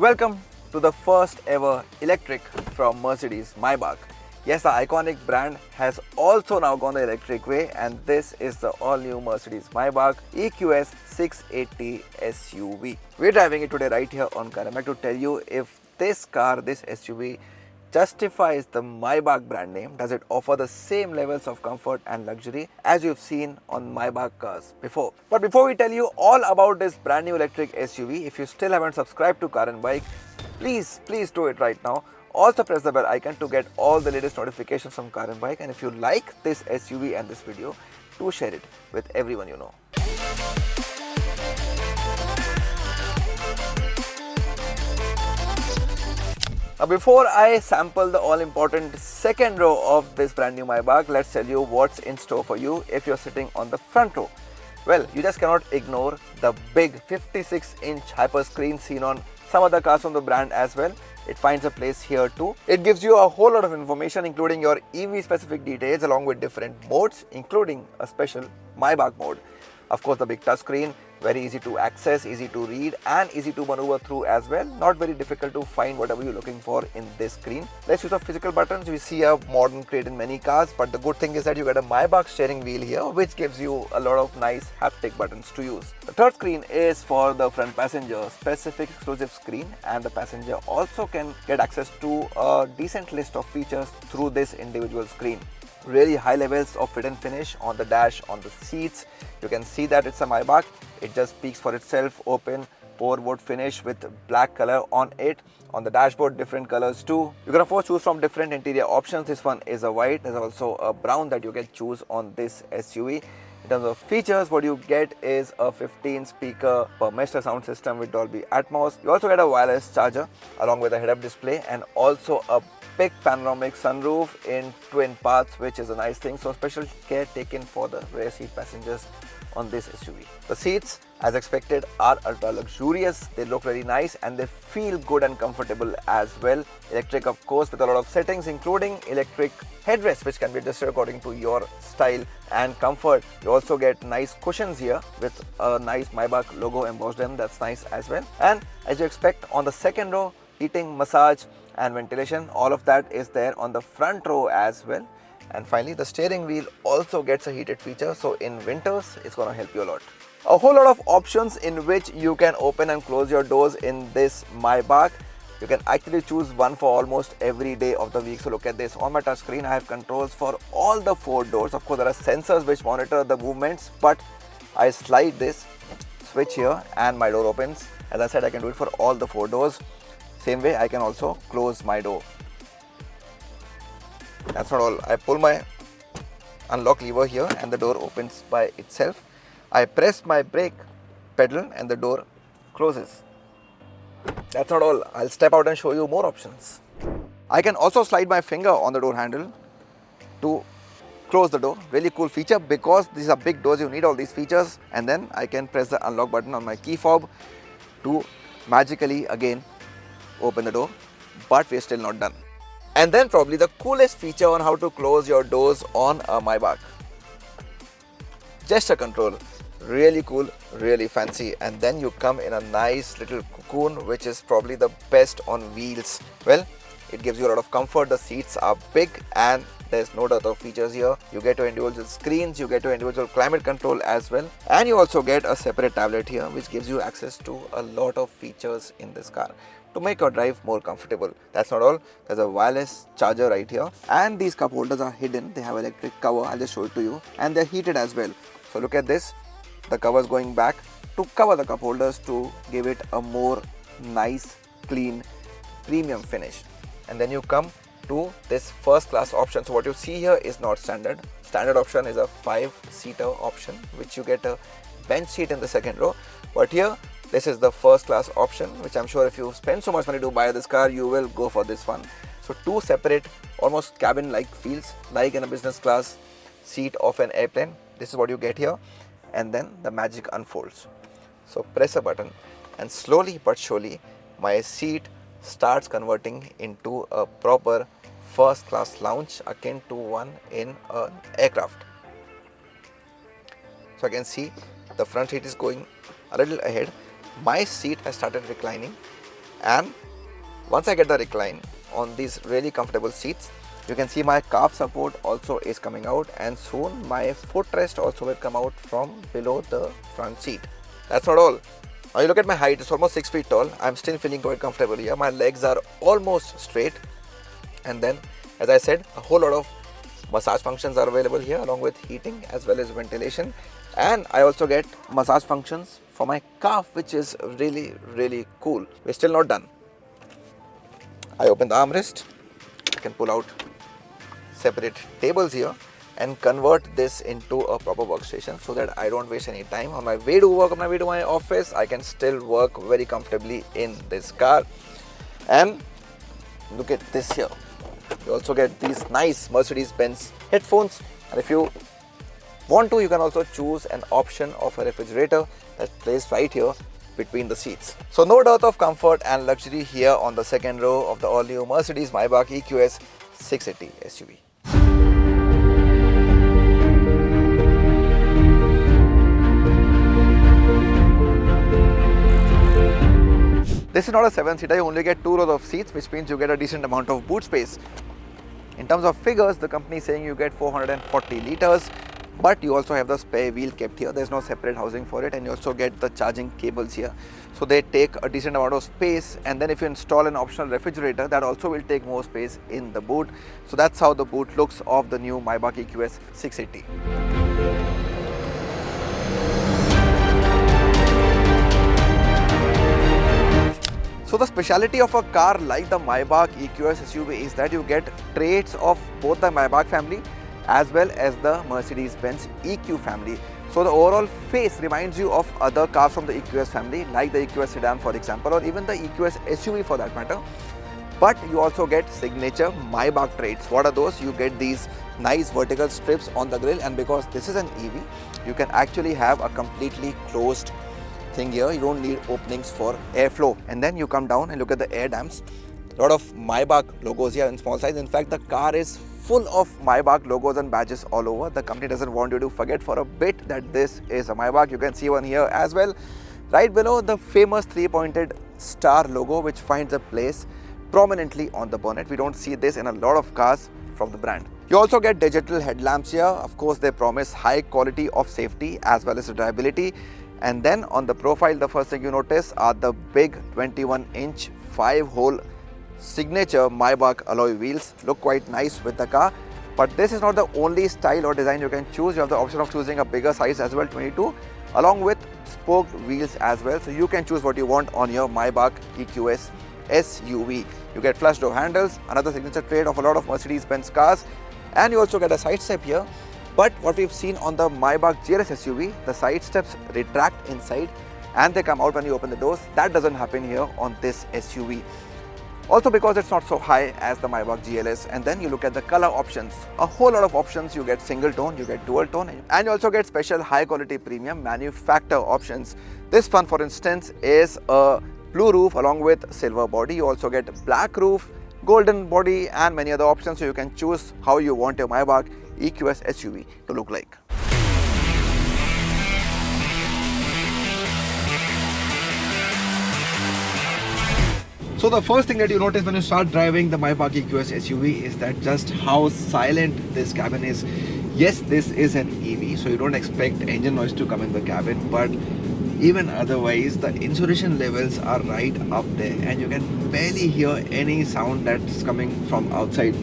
Welcome to the first ever electric from Mercedes-Maybach. Yes, the iconic brand has also now gone the electric way, and this is the all-new Mercedes-Maybach EQS 680 SUV. We're driving it today right here on Karamak to tell you if this car, this SUV, justifies the Maybach brand name. Does it offer the same levels of comfort and luxury as you've seen on Maybach cars before? But before we tell you all about this brand new electric SUV, if you still haven't subscribed to Car and Bike, please do it right now. Also press the bell icon to get all the latest notifications from Car and Bike. And if you like this SUV and this video, do share it with everyone you know. Now before I sample the all-important second row of this brand new Maybach, let's tell you what's in store for you if you're sitting on the front row. Well, you just cannot ignore the big 56-inch hyper screen seen on some other cars from the brand as well. It finds a place here too. It gives you a whole lot of information, including your EV specific details along with different modes, including a special Maybach mode. Of course, the big touchscreen, very easy to access, easy to read and easy to maneuver through as well. Not very difficult to find whatever you're looking for in this screen. Let's use our physical buttons. We see a modern crate in many cars, but the good thing is that you get a Maybach steering wheel here, which gives you a lot of nice haptic buttons to use. The third screen is for the front passenger, specific exclusive screen, and the passenger also can get access to a decent list of features through this individual screen. Really high levels of fit and finish on the dash, on the seats. You can see that it's a Maybach. It just speaks for itself. Open pour wood finish with black color on it. On the dashboard, different colors too. You can of course choose from different interior options. This one is a white. There's also a brown that you can choose on this SUV. In terms of features, what you get is a 15-speaker Burmester sound system with Dolby Atmos. You also get a wireless charger along with a head-up display and also a big panoramic sunroof in twin paths, which is a nice thing. So special care taken for the rear seat passengers on this SUV. The seats, as expected, are ultra luxurious. They look very nice and they feel good and comfortable as well. Electric, of course, with a lot of settings, including electric headrest, which can be adjusted according to your style and comfort. You also get nice cushions here with a nice Maybach logo embossed in. That's nice as well. And as you expect, on the second row, heating, massage and ventilation, all of that is there on the front row as well. And finally, the steering wheel also gets a heated feature, so in winters it's going to help you a lot. A whole lot of options in which you can open and close your doors in this Maybach. You can actually choose one for almost every day of the week. So look at this. On my touch screen, I have controls for all the 4 doors. Of course, there are sensors which monitor the movements, but I slide this switch here and my door opens. As I said, I can do it for all the 4 doors. Same way, I can also close my door. That's not all. I pull my unlock lever here and the door opens by itself. I press my brake pedal and the door closes. That's not all. I'll step out and show you more options. I can also slide my finger on the door handle to close the door. Really cool feature because these are big doors. You need all these features. And then I can press the unlock button on my key fob to magically again open the door. But we're still not done. And then probably the coolest feature on how to close your doors on a Maybach. Gesture control. Really cool, really fancy. And then you come in a nice little cocoon, which is probably the best on wheels. Well, it gives you a lot of comfort. The seats are big and there's no doubt of features here. You get your individual screens, you get your individual climate control as well. And you also get a separate tablet here, which gives you access to a lot of features in this car to make your drive more comfortable. That's not all. There's a wireless charger right here. And these cup holders are hidden. They have electric cover. I'll just show it to you. And they're heated as well. So look at this. The cover is going back to cover the cup holders to give it a more nice, clean, premium finish. And then you come to this first class option. So what you see here is not standard. Standard option is a 5-seater option, which you get a bench seat in the second row. But here, this is the first class option, which I'm sure if you spend so much money to buy this car, you will go for this one. So 2 separate, almost cabin-like feels, like in a business class seat of an airplane. This is what you get here. And then the magic unfolds. So press a button and slowly but surely my seat starts converting into a proper first class lounge akin to one in an aircraft. So I can see the front seat is going a little ahead. My seat has started reclining And once I get the recline on these really comfortable seats, you can see my calf support also is coming out, and soon my footrest also will come out from below the front seat. That's not all. Now you look at my height, it's almost 6 feet tall. I'm still feeling quite comfortable here. My legs are almost straight. And then, as I said, a whole lot of massage functions are available here, along with heating as well as ventilation. And I also get massage functions for my calf, which is really cool. We're still not done. I open the armrest. I can pull out separate tables here and convert this into a proper workstation so that I don't waste any time. On my way to work, on my way to my office, I can still work very comfortably in this car. And look at this here. You also get these nice Mercedes-Benz headphones, and if you want to, you can also choose an option of a refrigerator that's placed right here between the seats. So no dearth of comfort and luxury here on the second row of the all-new Mercedes-Maybach EQS 680 SUV. This is not a 7-seater, you only get 2 rows of seats, which means you get a decent amount of boot space. In terms of figures, the company is saying you get 440 liters, but you also have the spare wheel kept here. There's no separate housing for it, and you also get the charging cables here. So they take a decent amount of space, and then if you install an optional refrigerator, that also will take more space in the boot. So that's how the boot looks of the new Maybach EQS 680. So the speciality of a car like the Maybach EQS SUV is that you get traits of both the Maybach family as well as the Mercedes-Benz EQ family. So the overall face reminds you of other cars from the EQS family, like the EQS sedan for example, or even the EQS SUV for that matter. But you also get signature Maybach traits. What are those? You get these nice vertical strips on the grille, and because this is an EV, you can actually have a completely closed thing here. You don't need openings for airflow. And then you come down and look at the air dams. A lot of Maybach logos here in small size. In fact, the car is full of Maybach logos and badges all over. The company doesn't want you to forget for a bit that this is a Maybach. You can see one here as well. Right below the famous 3-pointed star logo, which finds a place prominently on the bonnet. We don't see this in a lot of cars from the brand. You also get digital headlamps here. Of course, they promise high quality of safety as well as reliability. And then on the profile, the first thing you notice are the big 21-inch 5-hole signature Maybach alloy wheels. Look quite nice with the car. But this is not the only style or design you can choose. You have the option of choosing a bigger size as well, 22, along with spoked wheels as well. So you can choose what you want on your Maybach EQS SUV. You get flush door handles, another signature trait of a lot of Mercedes-Benz cars. And you also get a side step here. But what we've seen on the Maybach GLS SUV, the side steps retract inside and they come out when you open the doors. That doesn't happen here on this SUV. Also because it's not so high as the Maybach GLS. And then you look at the color options. A whole lot of options. You get single tone, you get dual tone, and you also get special high quality premium manufacturer options. This one, for instance, is a blue roof along with silver body. You also get black roof, golden body, and many other options. So you can choose how you want your Maybach EQS SUV to look like. So the first thing that you notice when you start driving the Maybach EQS SUV is that just how silent this cabin is. Yes, this is an EV, so you don't expect engine noise to come in the cabin, but even otherwise the insulation levels are right up there and you can barely hear any sound that's coming from outside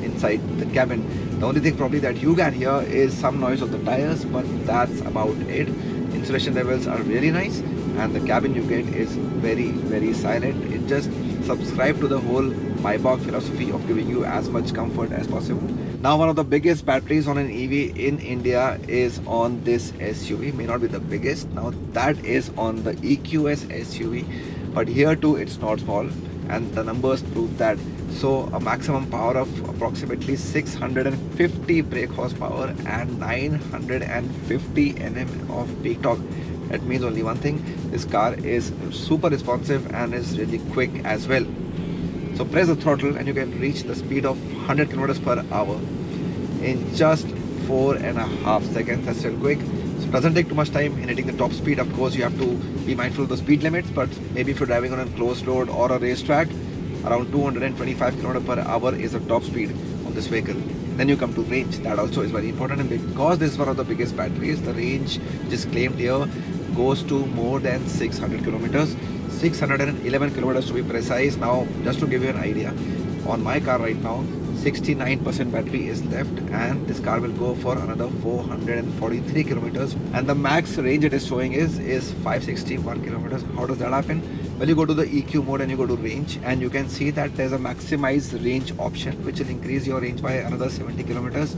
inside the cabin. The only thing probably that you can hear is some noise of the tires, but that's about it. Insulation levels are really nice and the cabin you get is very silent. It just subscribes to the whole Maybach philosophy of giving you as much comfort as possible. Now, one of the biggest batteries on an EV in India is on this SUV. May not be the biggest. Now that is on the EQS SUV, but here too it's not small and the numbers prove that. So a maximum power of approximately 650 brake horsepower and 950 Nm of peak torque. That means only one thing, this car is super responsive and is really quick as well. So press the throttle and you can reach the speed of 100 km per hour in just 4.5 seconds. That's still quick. So Doesn't take too much time in hitting the top speed. Of course, you have to be mindful of the speed limits, but maybe if you're driving on a closed road or a racetrack, around 225 km per hour is the top speed of this vehicle. Then you come to range. That also is very important, and because this is one of the biggest batteries, the range which is claimed here goes to more than 600 kilometers, 611 kilometers to be precise. Now, just to give you an idea, on my car right now, 69% battery is left, and this car will go for another 443 kilometers, and the max range it is showing is 561 kilometers. How does that happen? Well, you go to the EQ mode and you go to range, and you can see that there's a maximized range option which will increase your range by another 70 kilometers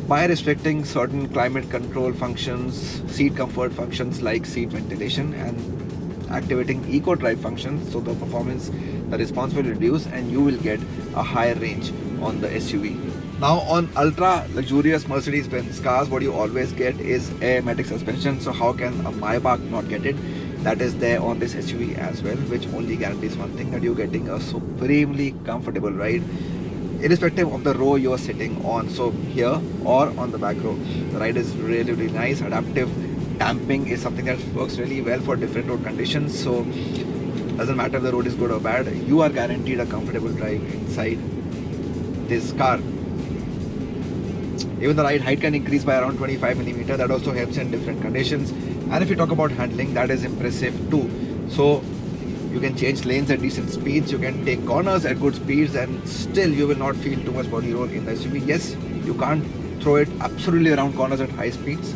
by restricting certain climate control functions, seat comfort functions like seat ventilation, and activating eco drive functions, so the performance, the response will reduce and you will get a higher range on the SUV. Now, on ultra luxurious Mercedes-Benz cars, what you always get is airmatic suspension. So how can a Maybach not get it? That is there on this SUV as well, which only guarantees one thing, that you're getting a supremely comfortable ride irrespective of the row you are sitting on. So here or on the back row, the ride is really, really nice. Adaptive damping is something that works really well for different road conditions. So doesn't matter if the road is good or bad, you are guaranteed a comfortable drive inside this car. Even the ride height can increase by around 25 millimeter. That also helps in different conditions. And if you talk about handling, that is impressive too. So you can change lanes at decent speeds, you can take corners at good speeds, and still you will not feel too much body roll in the SUV. Yes, you can't throw it absolutely around corners at high speeds.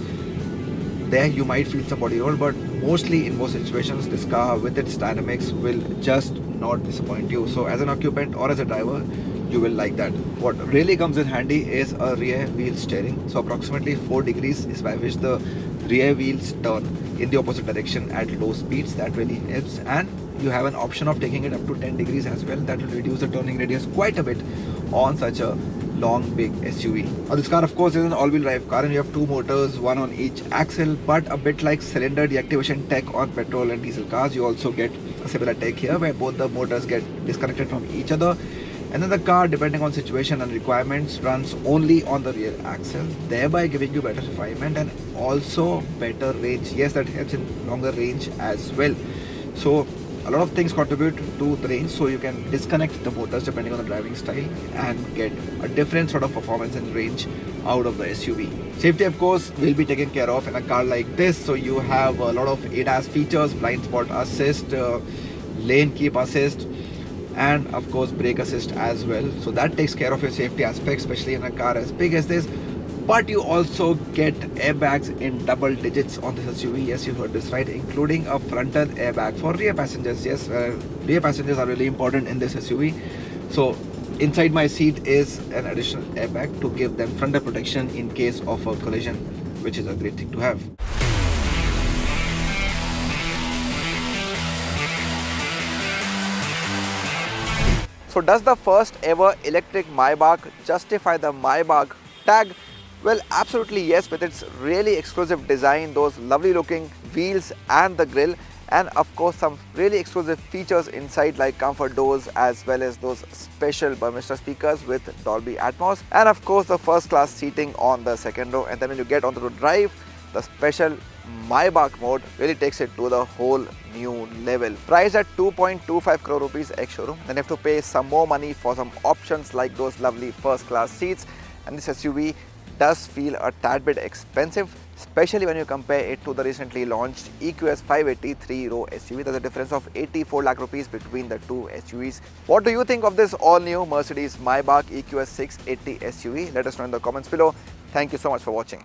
There you might feel some body roll, but mostly in most situations this car with its dynamics will just not disappoint you. So as an occupant or as a driver, you will like that. What really comes in handy is a rear wheel steering. So approximately 4 degrees is by which the rear wheels turn in the opposite direction at low speeds. That really helps, and you have an option of taking it up to 10 degrees as well. That will reduce the turning radius quite a bit on such a long big SUV. Now this car of course is an all-wheel drive car, and you have 2 motors, one on each axle, but a bit like cylinder deactivation tech on petrol and diesel cars, you also get a similar tech here where both the motors get disconnected from each other, and then the car, depending on situation and requirements, runs only on the rear axle, thereby giving you better refinement and also better range. Yes, that helps in longer range as well. So a lot of things contribute to the range, so you can disconnect the motors depending on the driving style and get a different sort of performance and range out of the SUV. Safety of course will be taken care of in a car like this. So you have a lot of ADAS features, blind spot assist, lane keep assist, and of course brake assist as well. So that takes care of your safety aspect, especially in a car as big as this. But you also get airbags in double digits on this SUV. Yes, you heard this right, including a frontal airbag for rear passengers. Yes, rear passengers are really important in this SUV. So inside my seat is an additional airbag to give them frontal protection in case of a collision, which is a great thing to have. So does the first ever electric Maybach justify the Maybach tag? Well, absolutely yes, with its really exclusive design, those lovely looking wheels and the grille, and of course some really exclusive features inside like comfort doors as well as those special Burmester speakers with Dolby Atmos, and of course the first class seating on the second row. And then when you get onto the drive, the special Maybach mode really takes it to the whole new level. Priced at 2.25 crore rupees ex showroom, then you have to pay some more money for some options like those lovely first class seats, and this SUV does feel a tad bit expensive, especially when you compare it to the recently launched EQS 580 3-row SUV. There's a difference of 84 lakh rupees between the two SUVs. What do you think of this all-new Mercedes-Maybach EQS 680 SUV? Let us know in the comments below. Thank you so much for watching.